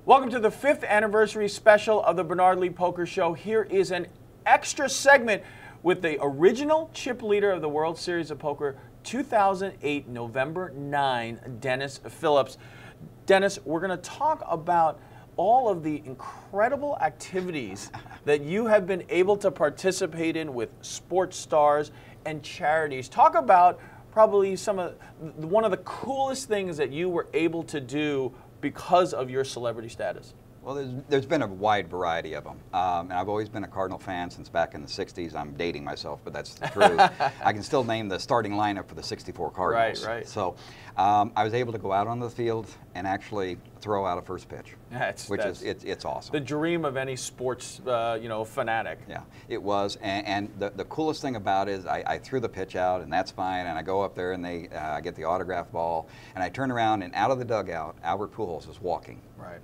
Welcome to the 5th anniversary special of the Bernard Lee Poker Show. Here is an extra segment with the original chip leader of the World Series of Poker 2008, November 9, Dennis Phillips. Dennis, we're going to talk about all of the incredible activities that you have been able to participate in with sports stars and charities. Talk about probably one of the coolest things that you were able to do because of your celebrity status. Well, there's been a wide variety of them. And I've always been a Cardinal fan since back in the 60s. I'm dating myself, but that's the truth. I can still name the starting lineup for the 64 Cardinals. Right. So I was able to go out on the field and actually throw out a first pitch, it's awesome. The dream of any sports fanatic. Yeah, it was. And the coolest thing about it is I threw the pitch out, and that's fine. And I go up there, and I get the autograph ball, and I turn around, and out of the dugout, Albert Pujols is walking. Right.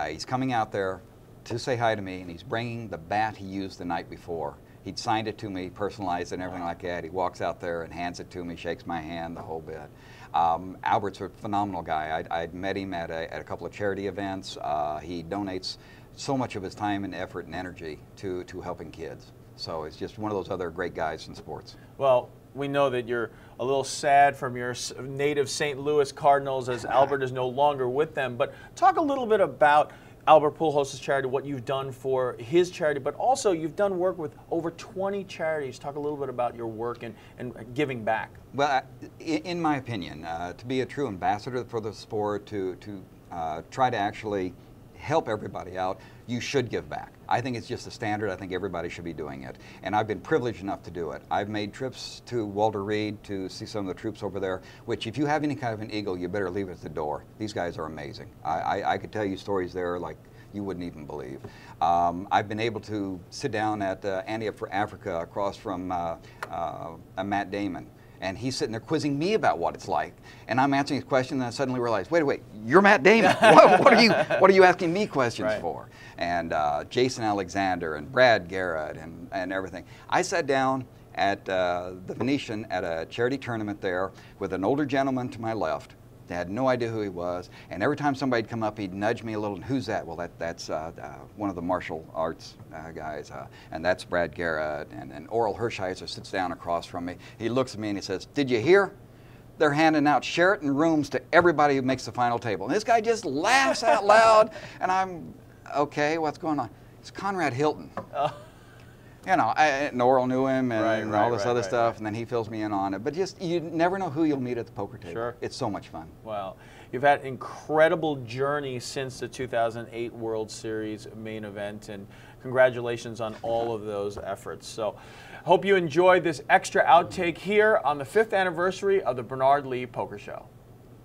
He's coming out there to say hi to me, and he's bringing the bat he used the night before. He'd signed it to me, personalized it, and everything like that. He walks out there and hands it to me, shakes my hand, the whole bit. Albert's a phenomenal guy. I'd met him at a couple of charity events. He donates so much of his time and effort and energy to helping kids. So it's just one of those other great guys in sports. Well, we know that you're a little sad from your native St. Louis Cardinals as Albert is no longer with them. But talk a little bit about Albert Pujols' charity, what you've done for his charity, but also you've done work with over 20 charities. Talk a little bit about your work and giving back. Well, in my opinion, to be a true ambassador for the sport, to try to actually help everybody out, you should give back. I think it's just a standard. I think everybody should be doing it. And I've been privileged enough to do it. I've made trips to Walter Reed to see some of the troops over there, which if you have any kind of an eagle, you better leave it at the door. These guys are amazing. I could tell you stories there like you wouldn't even believe. I've been able to sit down at Andy Up for Africa across from Matt Damon. And he's sitting there quizzing me about what it's like, and I'm answering his question, and I suddenly realize, wait, you're Matt Damon. What are you asking me questions for? And Jason Alexander and Brad Garrett and everything. I sat down at the Venetian at a charity tournament there with an older gentleman to my left. They had no idea who he was, and every time somebody'd come up, he'd nudge me a little. Who's that? Well, that's one of the martial arts guys, and that's Brad Garrett. And Oral Hershiser sits down across from me. He looks at me and he says, "Did you hear? They're handing out Sheraton rooms to everybody who makes the final table." And this guy just laughs out loud, and I'm, okay, what's going on? It's Conrad Hilton. You know, Oral knew him and all this other stuff, and then he fills me in on it. But just, you never know who you'll meet at the poker table. Sure. It's so much fun. Well, you've had an incredible journey since the 2008 World Series main event, and congratulations on all of those efforts. So, hope you enjoyed this extra outtake here on the 5th anniversary of the Bernard Lee Poker Show.